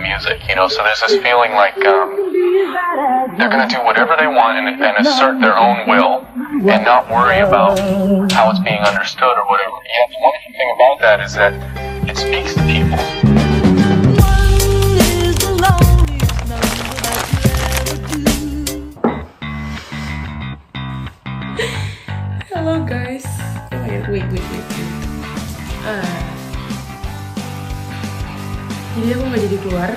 music, you know. So there's this feeling like they're gonna do whatever they want and assert their own will and not worry about how it's being understood or whatever. Yeah, the wonderful thing about that is that it speaks to people. Hello guys. Wait. Jadi aku nggak jadi keluar.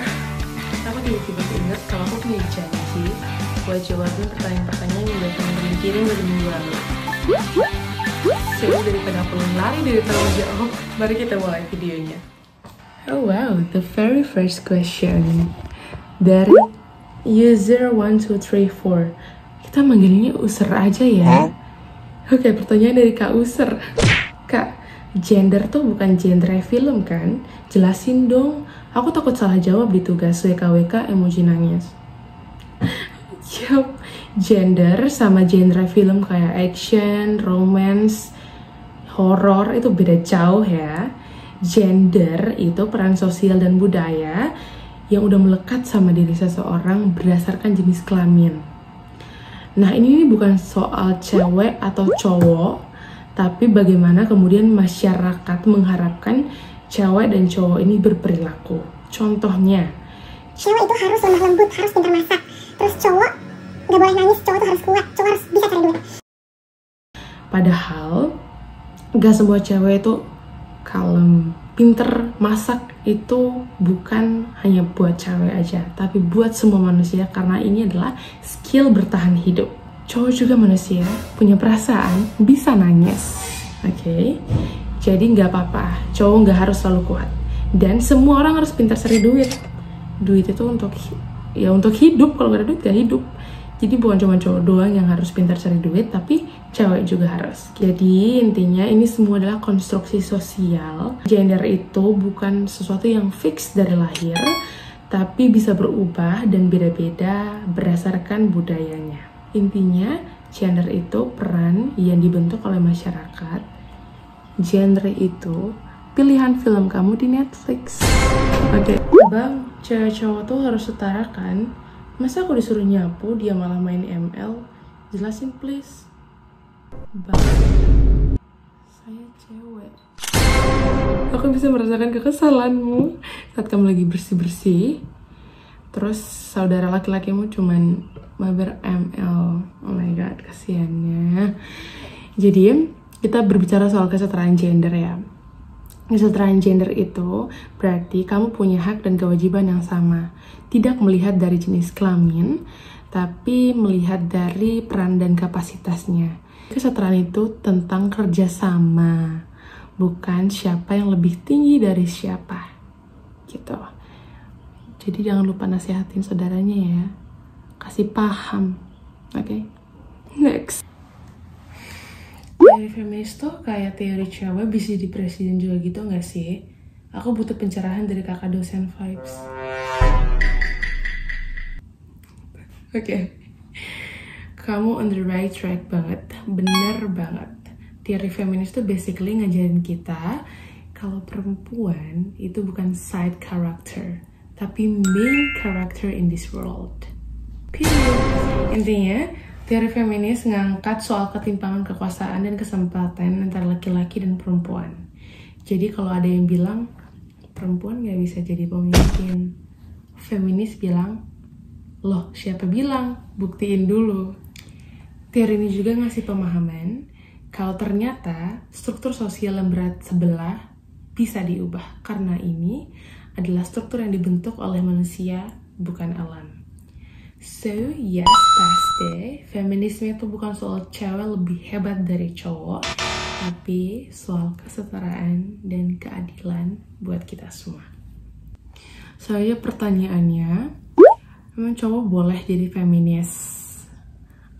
Aku tiba-tiba ingat kalau aku punya janji buat jawabin pertanyaan-pertanyaan yang udah teman-teman dikirim dari minggu lalu. So daripada aku lari dari tanggung jawab, mari kita mulai videonya. Oh wow, the very first question dari user 1234. Kita manggilnya User aja ya. Oke, pertanyaan dari Kak User. Kak, gender tuh bukan genre film kan? Jelasin dong. Aku takut salah jawab di tugas WKWK emoji nangis. Yup, gender sama genre film kayak action, romance, horror itu beda jauh ya. Gender itu peran sosial dan budaya yang udah melekat sama diri seseorang berdasarkan jenis kelamin. Nah, ini bukan soal cewek atau cowok, tapi bagaimana kemudian masyarakat mengharapkan cewek dan cowok ini berperilaku. Contohnya, cewek itu harus lemah lembut, harus pintar masak. Terus cowok nggak boleh nangis, cowok tuh harus kuat, cowok harus bisa cari duit. Padahal gak semua cewek itu kalem. Pinter masak itu bukan hanya buat cewek aja, tapi buat semua manusia karena ini adalah skill bertahan hidup. Cowok juga manusia, punya perasaan, bisa nangis. Oke? Jadi nggak apa-apa, cowok nggak harus selalu kuat. Dan semua orang harus pintar cari duit. Duit itu untuk hidup, kalau nggak ada duit nggak hidup. Jadi bukan cuma cowok doang yang harus pintar cari duit, tapi cewek juga harus. Jadi intinya ini semua adalah konstruksi sosial. Gender itu bukan sesuatu yang fix dari lahir, tapi bisa berubah dan beda-beda berdasarkan budayanya. Intinya gender itu peran yang dibentuk oleh masyarakat. Genre itu pilihan film kamu di Netflix. Oke, bang, cewek cowok tuh harus setara kan? Masa aku disuruh nyapu, dia malah main ML? Jelasin please. Bang, saya cewek. Aku bisa merasakan kekesalanmu saat kamu lagi bersih-bersih. Terus saudara laki-lakimu cuman mabar ML. Oh my god, kasihannya. Jadi, kita berbicara soal kesetaraan gender ya. Kesetaraan gender itu berarti kamu punya hak dan kewajiban yang sama. Tidak melihat dari jenis kelamin, tapi melihat dari peran dan kapasitasnya. Kesetaraan itu tentang kerjasama, bukan siapa yang lebih tinggi dari siapa. Gitu. Jadi jangan lupa nasihatin saudaranya ya. Kasih paham. Oke? Next. Teori feminis tuh kayak teori cewek bisa jadi presiden juga gitu gak sih? Aku butuh pencerahan dari kakak dosen vibes. Oke. Kamu on the right track banget. Bener banget. Teori feminis tuh basically ngajarin kita kalau perempuan itu bukan side character, tapi main character in this world. Period. Intinya, teori feminis ngangkat soal ketimpangan kekuasaan dan kesempatan antara laki-laki dan perempuan. Jadi kalau ada yang bilang, perempuan gak bisa jadi pemimpin, feminis bilang, loh siapa bilang? Buktiin dulu. Teori ini juga ngasih pemahaman, kalau ternyata struktur sosial yang berat sebelah bisa diubah. Karena ini adalah struktur yang dibentuk oleh manusia, bukan alam. So, yes, pasti feminisme itu bukan soal cewek lebih hebat dari cowok, tapi soal kesetaraan dan keadilan buat kita semua. Soalnya pertanyaannya, emang cowok boleh jadi feminis?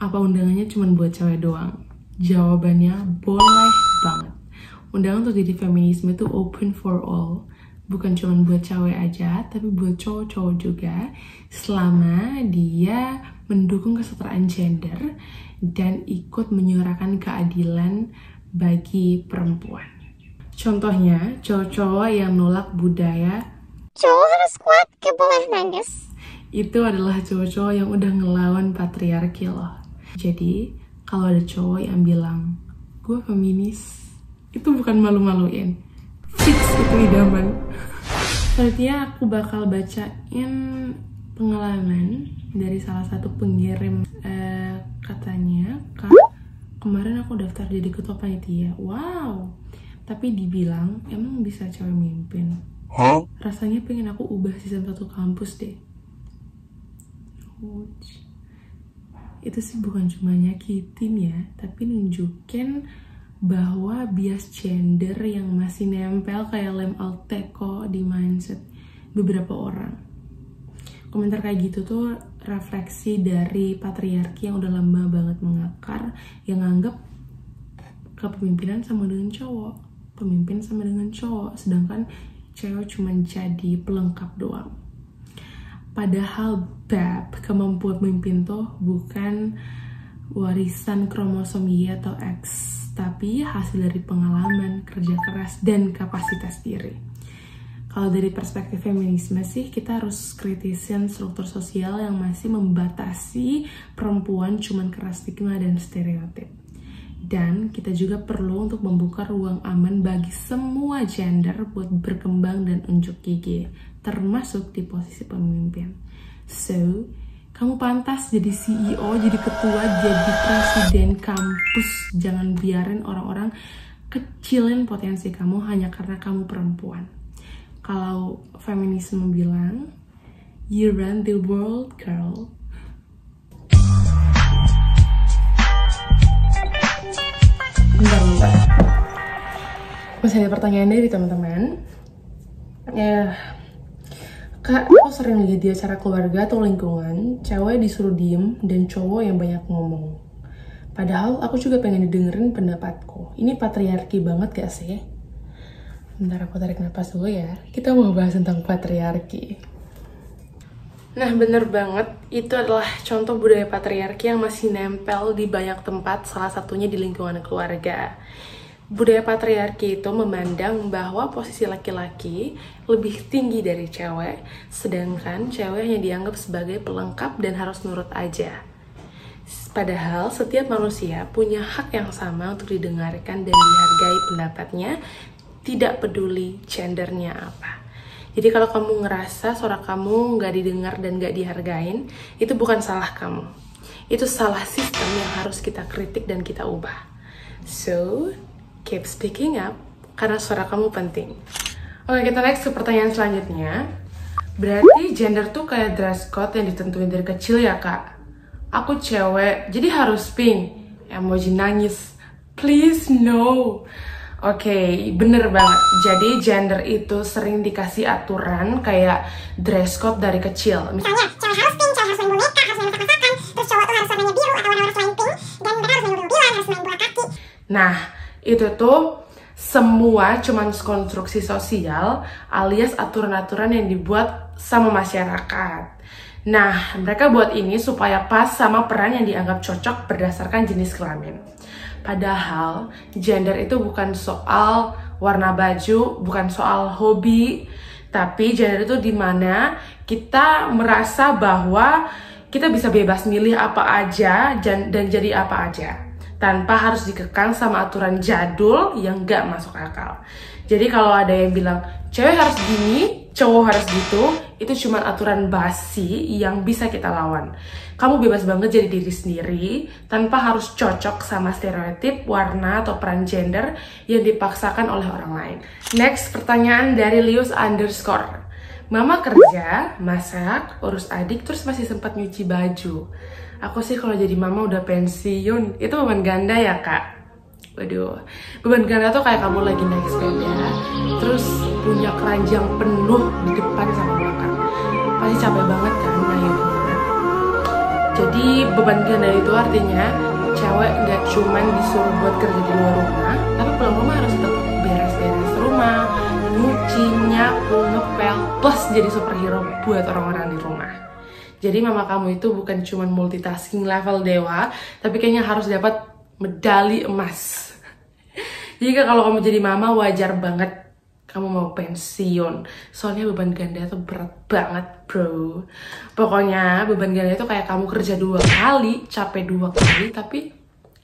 Apa undangannya cuma buat cewek doang? Jawabannya boleh banget. Undangan untuk jadi feminisme itu open for all. Bukan cuma buat cewek aja, tapi buat cowok-cowok juga, selama dia mendukung kesetaraan gender dan ikut menyuarakan keadilan bagi perempuan. Contohnya, cowok-cowok yang menolak budaya Cowok harus kuat, gak boleh nangis. Itu adalah cowok-cowok yang udah ngelawan patriarki loh. Jadi kalau ada cowok yang bilang gue feminis, itu bukan malu-maluin, fix itu idaman. Selanjutnya aku bakal bacain pengalaman dari salah satu pengirim. Katanya, Kak, kemarin aku daftar jadi ketua panitia. Wow, tapi dibilang emang bisa cewek mimpin. Rasanya pengen aku ubah sistem satu kampus deh. Itu sih bukan cuma nyakitin ya, tapi nunjukin bahwa bias gender yang masih nempel kayak lem alteco di mindset beberapa orang. Komentar kayak gitu tuh refleksi dari patriarki yang udah lama banget mengakar, yang nganggap kepemimpinan sama dengan cowok, pemimpin sama dengan cowok, sedangkan cewek cuma jadi pelengkap doang. Padahal kemampuan memimpin tuh bukan warisan kromosom Y atau X, tapi hasil dari pengalaman, kerja keras, dan kapasitas diri. Kalau dari perspektif feminisme sih, kita harus kritisin struktur sosial yang masih membatasi perempuan cuman karena stigma dan stereotip. Dan kita juga perlu untuk membuka ruang aman bagi semua gender buat berkembang dan unjuk gigi, termasuk di posisi pemimpin. So, kamu pantas jadi CEO, jadi ketua, jadi presiden kampus. Jangan biarin orang-orang kecilin potensi kamu hanya karena kamu perempuan. Kalau feminisme bilang, you run the world, girl. Bentar. Masih ada pertanyaan dari teman-teman. Kak, aku sering lihat di acara keluarga atau lingkungan, cewek disuruh diem dan cowok yang banyak ngomong. Padahal aku juga pengen didengerin pendapatku. Ini patriarki banget gak sih? Bentar, aku tarik napas dulu ya. Kita mau bahas tentang patriarki. Nah, bener banget. Itu adalah contoh budaya patriarki yang masih nempel di banyak tempat, salah satunya di lingkungan keluarga. Budaya patriarki itu memandang bahwa posisi laki-laki lebih tinggi dari cewek, sedangkan cewek hanya dianggap sebagai pelengkap dan harus nurut aja. Padahal setiap manusia punya hak yang sama untuk didengarkan dan dihargai pendapatnya, tidak peduli gendernya apa. Jadi kalau kamu ngerasa suara kamu nggak didengar dan nggak dihargain, itu bukan salah kamu. Itu salah sistem yang harus kita kritik dan kita ubah. So, keep speaking up, karena suara kamu penting. Oke, kita next ke pertanyaan selanjutnya. Berarti gender tuh kayak dress code yang ditentuin dari kecil ya, Kak? Aku cewek, jadi harus pink. Emoji nangis. Please, no. Oke, bener banget. Jadi gender itu sering dikasih aturan kayak dress code dari kecil. Misalnya, cewek harus pink, cewek harus main boneka, harus main masak-masakan, terus cowok tuh harus warnanya biru atau warna harus main pink, dan mereka harus main mobil-mobilan, harus main bola kaki. Nah, itu tuh semua cuman konstruksi sosial alias aturan-aturan yang dibuat sama masyarakat. Nah, mereka buat ini supaya pas sama peran yang dianggap cocok berdasarkan jenis kelamin. Padahal gender itu bukan soal warna baju, bukan soal hobi, tapi gender itu dimana kita merasa bahwa kita bisa bebas milih apa aja dan jadi apa aja, tanpa harus dikekang sama aturan jadul yang gak masuk akal. Jadi kalau ada yang bilang cewek harus gini, cowok harus gitu, itu cuma aturan basi yang bisa kita lawan. Kamu bebas banget jadi diri sendiri tanpa harus cocok sama stereotip warna atau peran gender yang dipaksakan oleh orang lain. Next, pertanyaan dari Lius_. Mama kerja, masak, urus adik, terus masih sempat nyuci baju. Aku sih kalau jadi mama udah pensiun. Itu beban ganda ya, Kak? Waduh, beban ganda tuh kayak kamu lagi naik sepeda, terus punya keranjang penuh di depan sama belakang. Pasti capek banget kan ngayuhnya. Jadi beban ganda itu artinya cewek nggak cuman disuruh buat kerja di luar rumah, tapi pulang rumah harus tetap beres-beres rumah, nyuci, nyapu, ngepel, plus jadi superhero buat orang-orang di rumah. Jadi mama kamu itu bukan cuman multitasking level dewa, tapi kayaknya harus dapat medali emas. Jadi kalau kamu jadi mama wajar banget kamu mau pensiun. Soalnya beban ganda itu berat banget, bro. Pokoknya beban ganda itu kayak kamu kerja 2 kali, capek 2 kali, tapi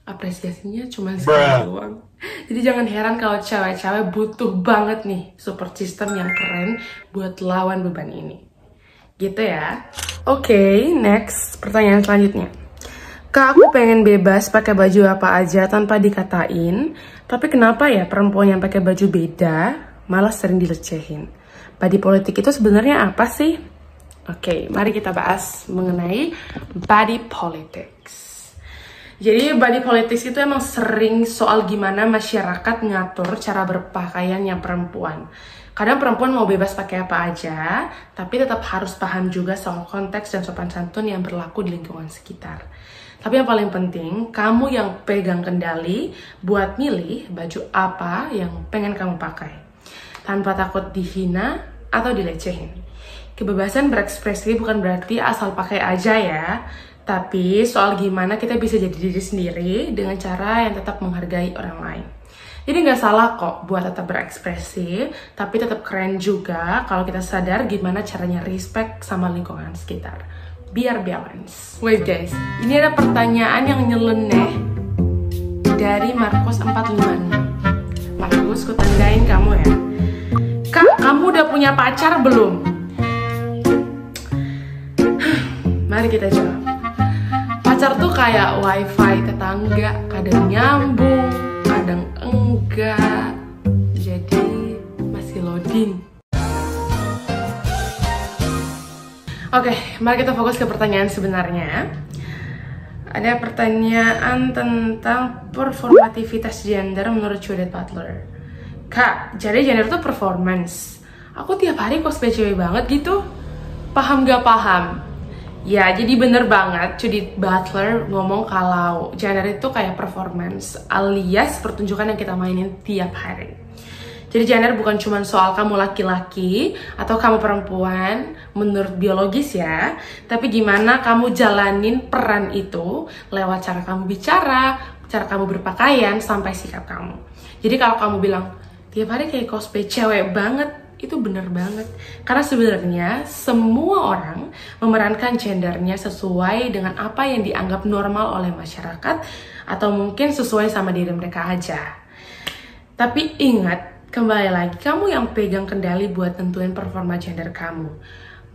apresiasinya cuma sekali doang. Jadi jangan heran kalau cewek-cewek butuh banget nih support system yang keren buat lawan beban ini. Gitu ya. Oke, next. Pertanyaan selanjutnya. Kak, aku pengen bebas pakai baju apa aja tanpa dikatain. Tapi kenapa ya perempuan yang pakai baju beda malah sering dilecehin? Body politik itu sebenarnya apa sih? Oke, mari kita bahas mengenai body politics. Jadi body politics itu emang sering soal gimana masyarakat ngatur cara berpakaiannya perempuan. Kadang perempuan mau bebas pakai apa aja, tapi tetap harus paham juga soal konteks dan sopan santun yang berlaku di lingkungan sekitar. Tapi yang paling penting, kamu yang pegang kendali buat milih baju apa yang pengen kamu pakai. Tanpa takut dihina atau dilecehin. Kebebasan berekspresi bukan berarti asal pakai aja ya. Tapi soal gimana kita bisa jadi diri sendiri dengan cara yang tetap menghargai orang lain. Jadi nggak salah kok buat tetap berekspresi, tapi tetap keren juga kalau kita sadar gimana caranya respect sama lingkungan sekitar. Biar balance. Wait guys, ini ada pertanyaan yang nyeleneh dari Markus 456. Markus, ku tandain kamu ya. Kak, kamu udah punya pacar belum? Mari kita jawab. Pacar tuh kayak wifi tetangga, kadang nyambung, kadang enggak. Jadi masih loading. Oke, mari kita fokus ke pertanyaan sebenarnya. Ada pertanyaan tentang performativitas gender menurut Judith Butler. Kak, jadi gender itu performance. Aku tiap hari cosplay cewek banget gitu. Paham gak paham? Ya, jadi bener banget Judith Butler ngomong kalau gender itu kayak performance alias pertunjukan yang kita mainin tiap hari. Jadi gender bukan cuma soal kamu laki-laki atau kamu perempuan menurut biologis ya, tapi gimana kamu jalanin peran itu lewat cara kamu bicara, cara kamu berpakaian, sampai sikap kamu. Jadi kalau kamu bilang, tiap hari kayak cosplay cewek banget, itu bener banget. Karena sebenarnya semua orang memerankan gendernya sesuai dengan apa yang dianggap normal oleh masyarakat atau mungkin sesuai sama diri mereka aja. Tapi ingat, kembali lagi, kamu yang pegang kendali buat tentuin performa gender kamu.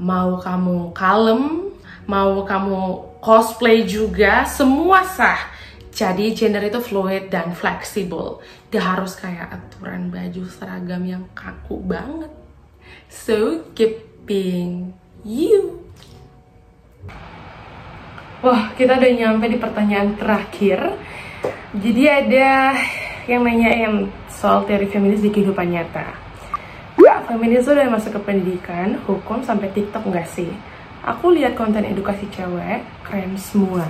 Mau kamu kalem, mau kamu cosplay juga, semua sah. Jadi gender itu fluid dan fleksibel. Gak harus kayak aturan baju seragam yang kaku banget. So, keep being you. Wah, kita udah nyampe di pertanyaan terakhir. Jadi ada yang nanyain soal teori feminis di kehidupan nyata. Kak, feminis udah masuk ke pendidikan, hukum, sampai TikTok nggak sih? Aku lihat konten edukasi cewek, keren semua.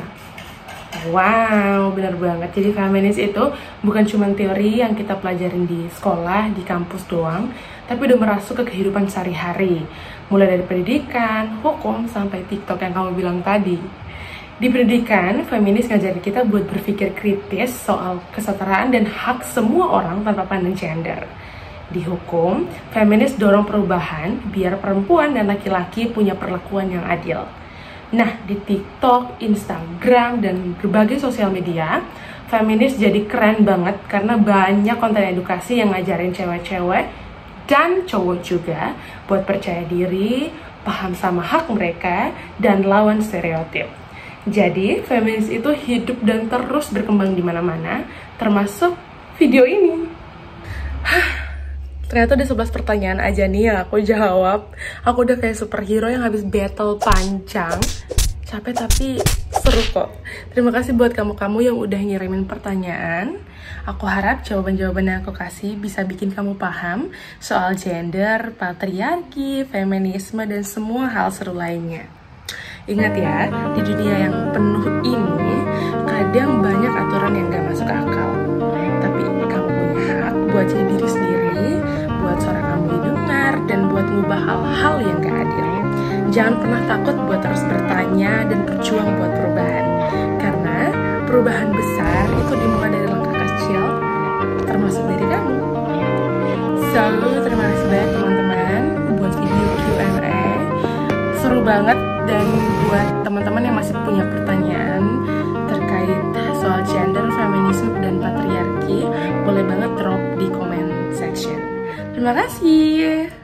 Wow, bener banget. Jadi feminis itu bukan cuma teori yang kita pelajarin di sekolah, di kampus doang, tapi udah merasuk ke kehidupan sehari-hari. Mulai dari pendidikan, hukum, sampai TikTok yang kamu bilang tadi. Di pendidikan, feminis ngajarin kita buat berpikir kritis soal kesetaraan dan hak semua orang tanpa pandang gender. Di hukum, feminis dorong perubahan biar perempuan dan laki-laki punya perlakuan yang adil. Nah, di TikTok, Instagram, dan berbagai sosial media, feminis jadi keren banget karena banyak konten edukasi yang ngajarin cewek-cewek dan cowok juga buat percaya diri, paham sama hak mereka, dan lawan stereotip. Jadi, feminis itu hidup dan terus berkembang di mana-mana, termasuk video ini. Ternyata ada 11 pertanyaan aja nih yang aku jawab. Aku udah kayak superhero yang habis battle panjang. Capek tapi seru kok. Terima kasih buat kamu-kamu yang udah ngirimin pertanyaan. Aku harap jawaban-jawaban yang aku kasih bisa bikin kamu paham soal gender, patriarki, feminisme, dan semua hal seru lainnya. Ingat ya, di dunia yang penuh ini, kadang banyak aturan yang gak masuk akal. Tapi kamu punya hak buat jadi diri sendiri, buat suara kamu didengar, dan buat ngubah hal-hal yang gak adil. Jangan pernah takut buat terus bertanya dan berjuang buat perubahan. Karena perubahan besar itu dimulai dari langkah kecil, termasuk dari kamu. So, terima kasih banyak teman-teman buat video Q&A. Seru banget, dan buat teman-teman yang masih punya pertanyaan terkait soal gender, feminisme, dan patriarki, boleh banget drop di comment section. Terima kasih.